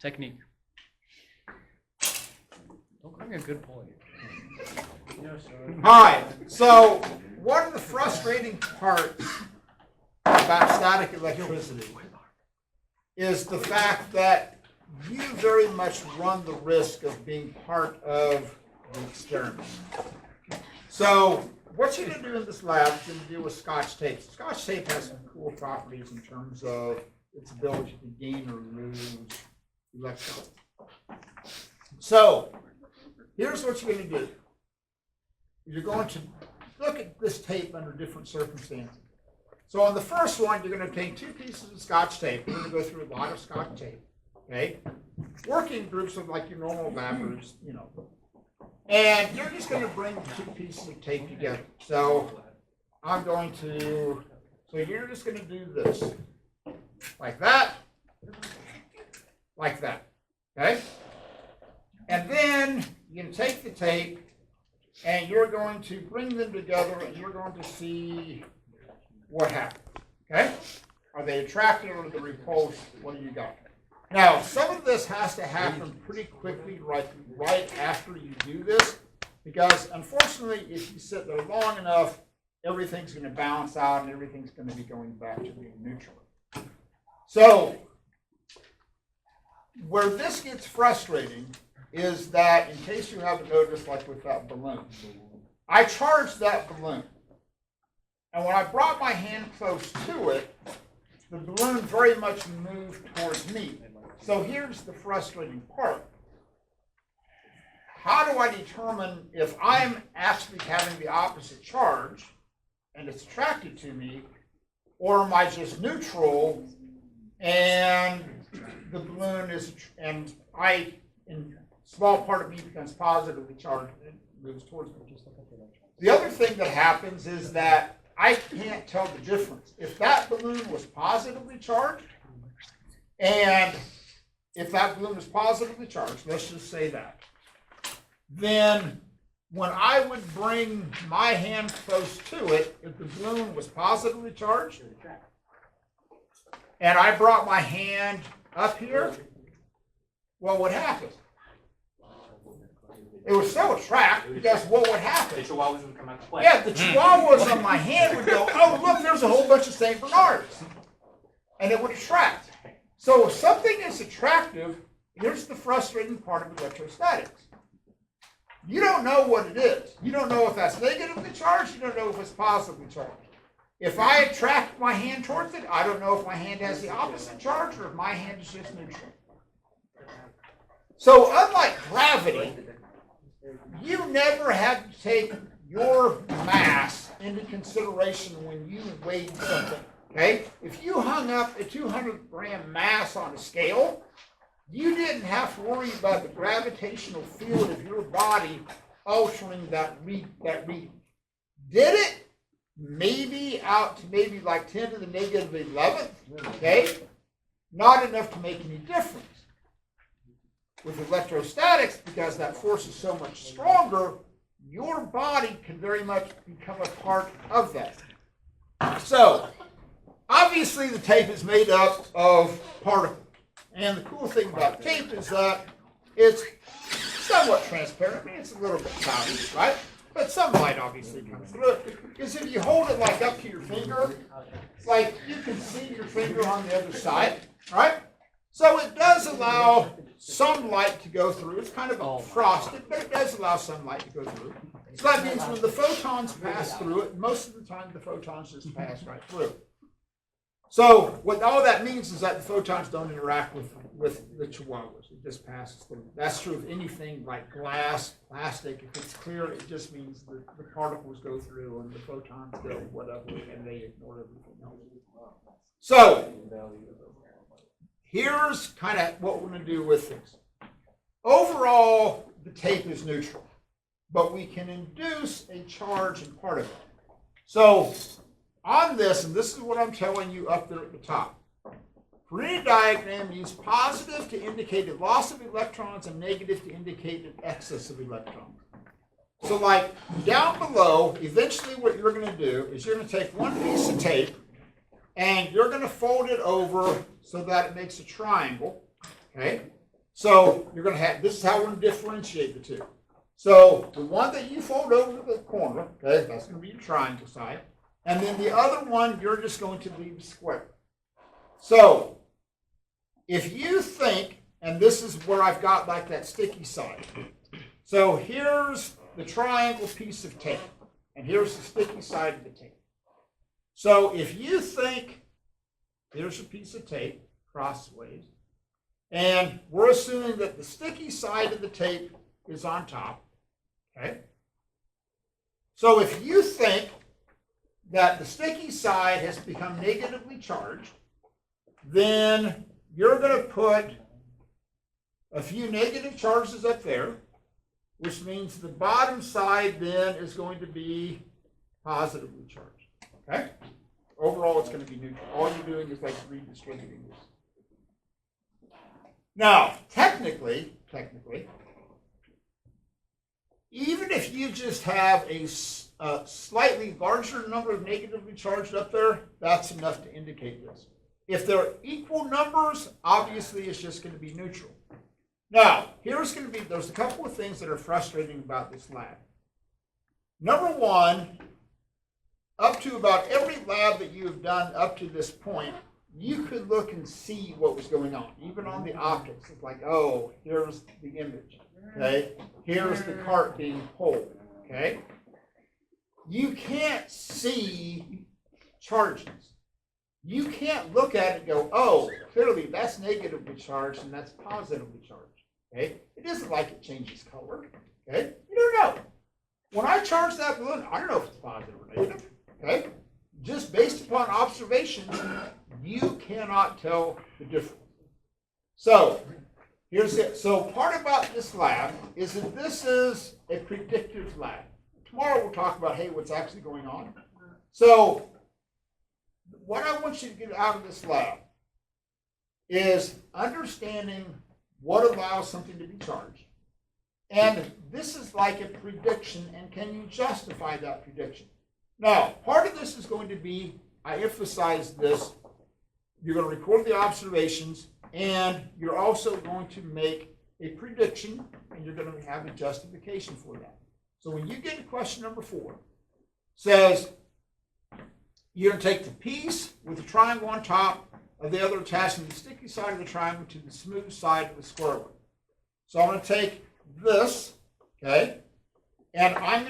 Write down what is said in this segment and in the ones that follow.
Technique. Don't bring a good point. All right, so one of the frustrating parts about static electricity is the fact that you very much run the risk of being part of the experiment. So what you're going to do in this lab is going to deal with Scotch tape. Scotch tape has some cool properties in terms of its ability to gain or lose electrons. So here's what you're going to do. You're going to look at this tape under different circumstances. So on the first one, you're going to take 2 pieces of Scotch tape. We're going to go through a lot of Scotch tape. Okay? Working groups of like your normal lab groups, you know. And you're just going to bring 2 pieces of tape together. So you're just going to do this. Like that. Like that. Okay? And then you're going to take the tape and you're going to bring them together and you're going to see what happens. Okay? Are they attracted or are they repulsed? What do you got? Now, some of this has to happen pretty quickly right after you do this, because unfortunately, if you sit there long enough, everything's going to balance out and everything's going to be going back to being neutral. So, where this gets frustrating is that, in case you haven't noticed, like with that balloon, I charged that balloon. And when I brought my hand close to it, the balloon very much moved towards me. So here's the frustrating part. How do I determine if I'm actually having the opposite charge and it's attracted to me, or am I just neutral and the balloon is, and in small part of me becomes positively charged and moves towards me. The other thing that happens is that I can't tell the difference. If that balloon was positively charged, and if that balloon is positively charged, let's just say that, then when I would bring my hand close to it, if the balloon was positively charged, and I brought my hand up here, well, what happened? It would still attract, because what would happen? The chihuahuas would come out to play. Yeah, the chihuahuas on my hand would go, oh, look, there's a whole bunch of St. Bernards. And it would attract. So if something is attractive, here's the frustrating part of electrostatics. You don't know what it is. You don't know if that's negatively charged. You don't know if it's positively charged. If I attract my hand towards it, I don't know if my hand has the opposite charge or if my hand is just neutral. So unlike gravity, you never have to take your mass into consideration when you weighed something. Okay? If you hung up a 200-gram mass on a scale, you didn't have to worry about the gravitational field of your body altering that reading. Did it? Maybe out to maybe like 10 to the negative 11th. Okay? Not enough to make any difference. With electrostatics, because that force is so much stronger, your body can very much become a part of that. So, obviously the tape is made up of particles. And the cool thing about tape is that it's somewhat transparent. I mean, it's a little bit cloudy, right? But some light obviously comes through it. Because if you hold it like up to your finger, like you can see your finger on the other side, right? So it does allow some light to go through. It's kind of frosted, but it does allow some light to go through. So that means when the photons pass through it, most of the time the photons just pass right through. So what all that means is that the photons don't interact with the chihuahuas. It just passes through. That's true of anything like glass, plastic. If it's clear, it just means the particles go through and the photons go whatever, and they ignore everything else. So here's kind of what we're going to do with this. Overall, the tape is neutral, but we can induce a charge in part of it. So on this, and this is what I'm telling you up there at the top, for any diagram, use positive to indicate a loss of electrons and negative to indicate an excess of electrons. So like down below, eventually what you're going to do is you're going to take one piece of tape and you're going to fold it over so that it makes a triangle. Okay? So you're going to have, this is how we're going to differentiate the two. So the one that you fold over to the corner, okay, that's going to be your triangle side. And then the other one, you're just going to leave square. So if you think, and this is where I've got like that sticky side. So here's the triangle piece of tape, and here's the sticky side of the tape. So if you think, here's a piece of tape crossways, and we're assuming that the sticky side of the tape is on top, okay? So if you think that the sticky side has become negatively charged, then you're going to put a few negative charges up there, which means the bottom side then is going to be positively charged. Okay? Overall, it's going to be neutral. All you're doing is like redistributing this. Now, technically, even if you just have a slightly larger number of negatively charged up there, that's enough to indicate this. If they're equal numbers, obviously it's just going to be neutral. Now, there's a couple of things that are frustrating about this lab. Number one, up to about every lab that you have done up to this point, you could look and see what was going on, even on the optics. It's like, oh, here's the image, okay? Here's the cart being pulled, okay? You can't see charges. You can't look at it and go, oh, clearly that's negatively charged and that's positively charged, okay? It isn't like it changes color, okay? You don't know. When I charge that balloon, I don't know if it's positive or negative, okay? Just based upon observation, you cannot tell the difference. So, here's it. So part about this lab is that this is a predictive lab. Tomorrow we'll talk about, hey, what's actually going on. So, what I want you to get out of this lab is understanding what allows something to be charged. And this is like a prediction, and can you justify that prediction? Now, part of this is going to be, I emphasize this, you're going to record the observations, and you're also going to make a prediction, and you're going to have a justification for that. So when you get to question number 4, says, you're going to take the piece with the triangle on top of the other attaching the sticky side of the triangle to the smooth side of the square one. So I'm going to take this, okay, and I'm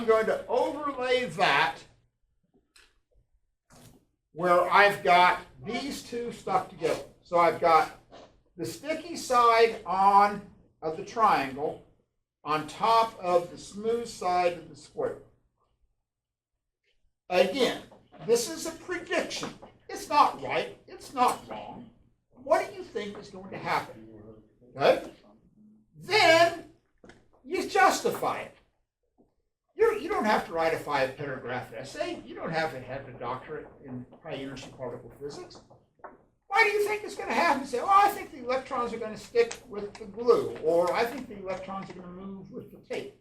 going to overlay that where I've got these two stuck together. So I've got the sticky side of the triangle on top of the smooth side of the square. Again, this is a prediction. It's not right. It's not wrong. What do you think is going to happen? Okay? Then you justify it. You don't have to write a 5-paragraph essay. You don't have to have a doctorate in high energy particle physics. Why do you think it's going to happen? You say, I think the electrons are going to stick with the glue, or I think the electrons are going to move with the tape.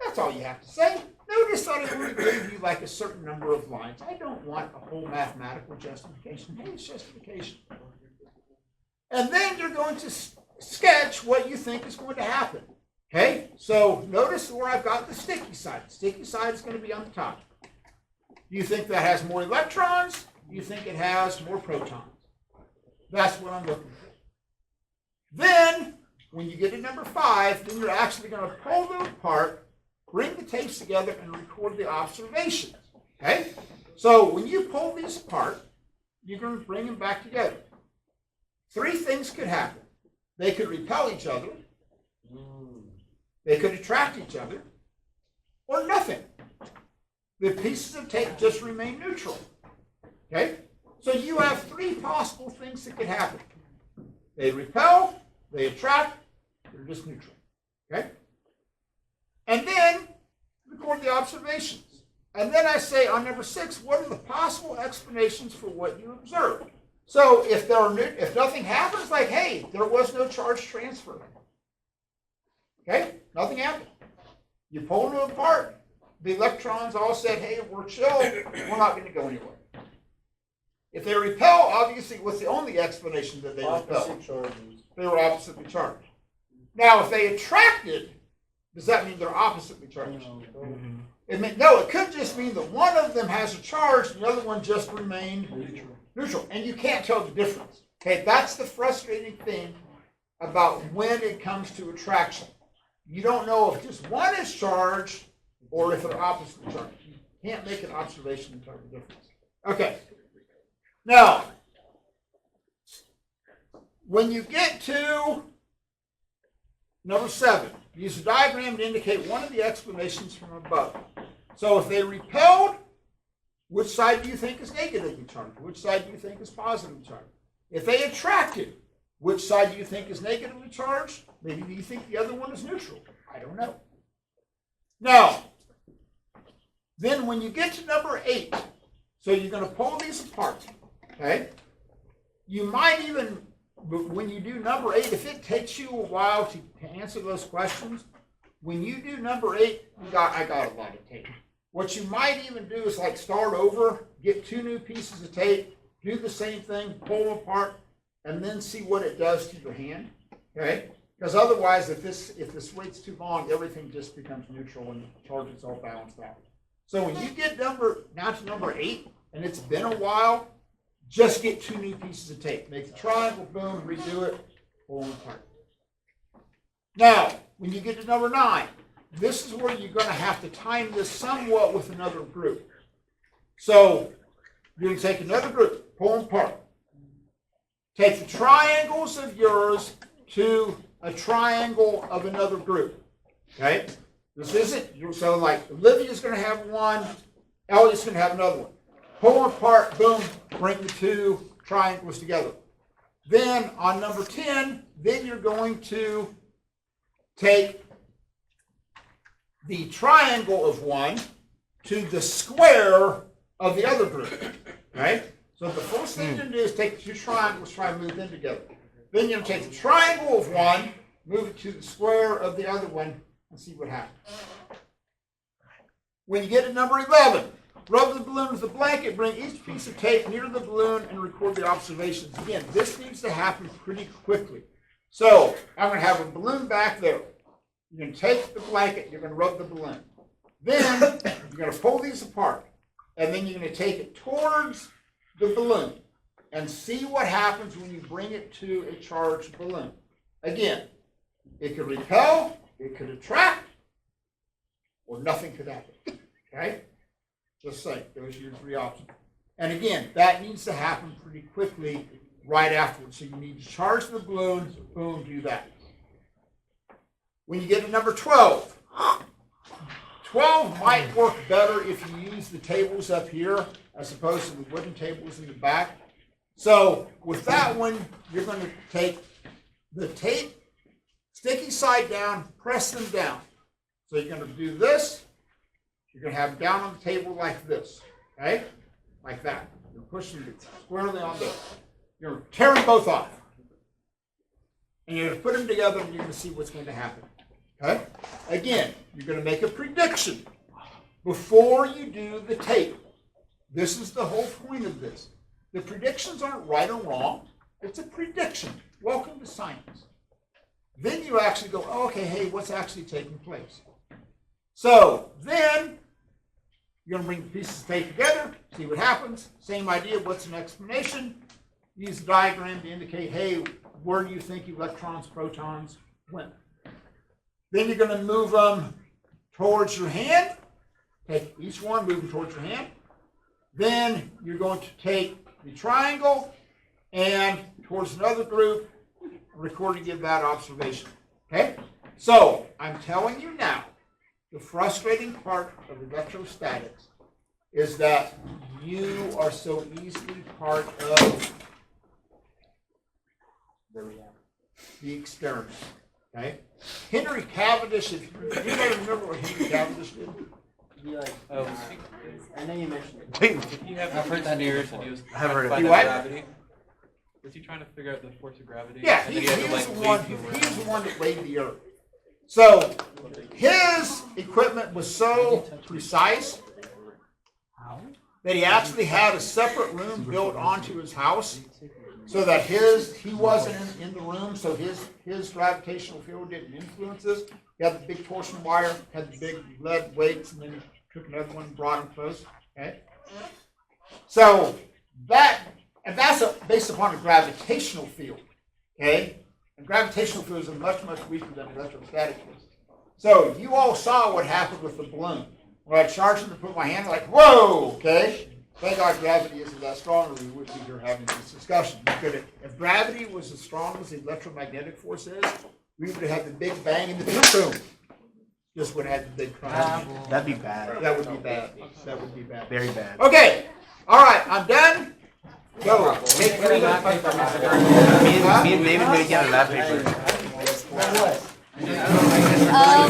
That's all you have to say. Notice that it only gave you like a certain number of lines. I don't want a whole mathematical justification. Hey, it's justification. And then you're going to sketch what you think is going to happen. Okay? So notice where I've got the sticky side. The sticky side is going to be on the top. Do you think that has more electrons? Do you think it has more protons? That's what I'm looking for. Then, when you get to number 5, then you're actually going to pull them apart, bring the tapes together, and record the observations. Okay? So when you pull these apart, you're going to bring them back together. 3 things could happen. They could repel each other, they could attract each other, or nothing. The pieces of tape just remain neutral. Okay? So you have 3 possible things that could happen. They repel, they attract, they're just neutral. Okay? And then record the observations. And then I say on number 6, what are the possible explanations for what you observed? So if nothing happens, like, hey, there was no charge transfer. Okay? Nothing happened. You pull them apart. The electrons all said, hey, we're chill. We're not going to go anywhere. If they repel, obviously, what's the only explanation that they repel? Opposite charges. They were oppositely charged. Now, if they attracted, does that mean they're oppositely charged? No, it could just mean that one of them has a charge and the other one just remained neutral. And you can't tell the difference. Okay, that's the frustrating thing about when it comes to attraction. You don't know if just one is charged or if they're oppositely charged. You can't make an observation and tell the difference. Okay. Now, when you get to number 7, use a diagram to indicate one of the explanations from above. So if they repelled, which side do you think is negatively charged? Which side do you think is positively charged? If they attracted, which side do you think is negatively charged? Maybe you think the other one is neutral. I don't know. Now, then when you get to number 8, so you're going to pull these apart, okay? You might even, when you do number 8, if it takes you a while to answer those questions, when you do number 8, I got a lot of tape. What you might even do is like start over, get 2 new pieces of tape, do the same thing, pull them apart, and then see what it does to your hand, okay? Because otherwise, if this wait's too long, everything just becomes neutral and the charge is all balanced out. So when you get down to number 8, and it's been a while, just get 2 new pieces of tape. Make the triangle, boom, redo it, pull them apart. Now, when you get to number 9, this is where you're going to have to time this somewhat with another group. So you're going to take another group, pull them apart. Take the triangles of yours to a triangle of another group. Okay? This isn't, so like Olivia's going to have one, Elliot's going to have another one. Pull them apart, boom, bring the 2 triangles together. Then on number 10, then you're going to take the triangle of one to the square of the other group. Right? So the first thing you're going to do is take the 2 triangles, try and move them together. Then you're going to take the triangle of one, move it to the square of the other one, and see what happens. When you get to number 11, rub the balloon with a blanket, bring each piece of tape near the balloon, and record the observations. Again, this needs to happen pretty quickly. So I'm going to have a balloon back there. You're going to take the blanket, you're going to rub the balloon. Then you're going to pull these apart, and then you're going to take it towards the balloon and see what happens when you bring it to a charged balloon. Again, it could repel, it could attract, or nothing could happen. Okay? Just saying, those are your 3 options. And again, that needs to happen pretty quickly right afterwards. So you need to charge the balloon, boom, do that. When you get to number 12, 12 might work better if you use the tables up here as opposed to the wooden tables in the back. So with that one, you're going to take the tape, sticky side down, press them down. So you're going to do this. You're going to have them down on the table like this, okay? Like that. You're pushing it squarely on this. You're tearing both off. And you're going to put them together and you're going to see what's going to happen. Okay? Again, you're going to make a prediction before you do the tape. This is the whole point of this. The predictions aren't right or wrong. It's a prediction. Welcome to science. Then you actually go, oh, okay, hey, what's actually taking place? So then you're going to bring the pieces of tape together, see what happens. Same idea, what's an explanation? Use the diagram to indicate, hey, where do you think electrons, protons went? Then you're going to move them towards your hand. Take each one, move them towards your hand. Then you're going to take the triangle and towards another group, record and give that observation. Okay? So I'm telling you now, the frustrating part of electrostatics is that you are so easily part of the experiment. Okay? Henry Cavendish, if you remember what Henry Cavendish did? I know you mentioned it. If you have I've heard that engineers and he was I've heard of trying to it. find You out what? gravity. Was he trying to figure out the force of gravity? Yeah, And then he's he had to, the like, one. leave the He's the room. one that weighed the earth. So his equipment was so precise that he actually had a separate room built onto his house so that he wasn't in the room, so his gravitational field didn't influence us. He had the big torsion wire, had the big lead weights, and then he took another one and brought him close. Okay? So that's based upon a gravitational field. Okay? And gravitational fields are much, much weaker than electrostatic fields. So you all saw what happened with the balloon. When I charged him to put my hand, like, whoa, okay? Thank God gravity isn't that strong, or we wouldn't be here having this discussion. If gravity was as strong as the electromagnetic force is, we would have had the big bang and the boom. Just would have had the big crunch. That'd be bad. That would be bad. That would be bad. Very bad. Okay. All right, I'm done. Go. Me and David made it down a lab paper.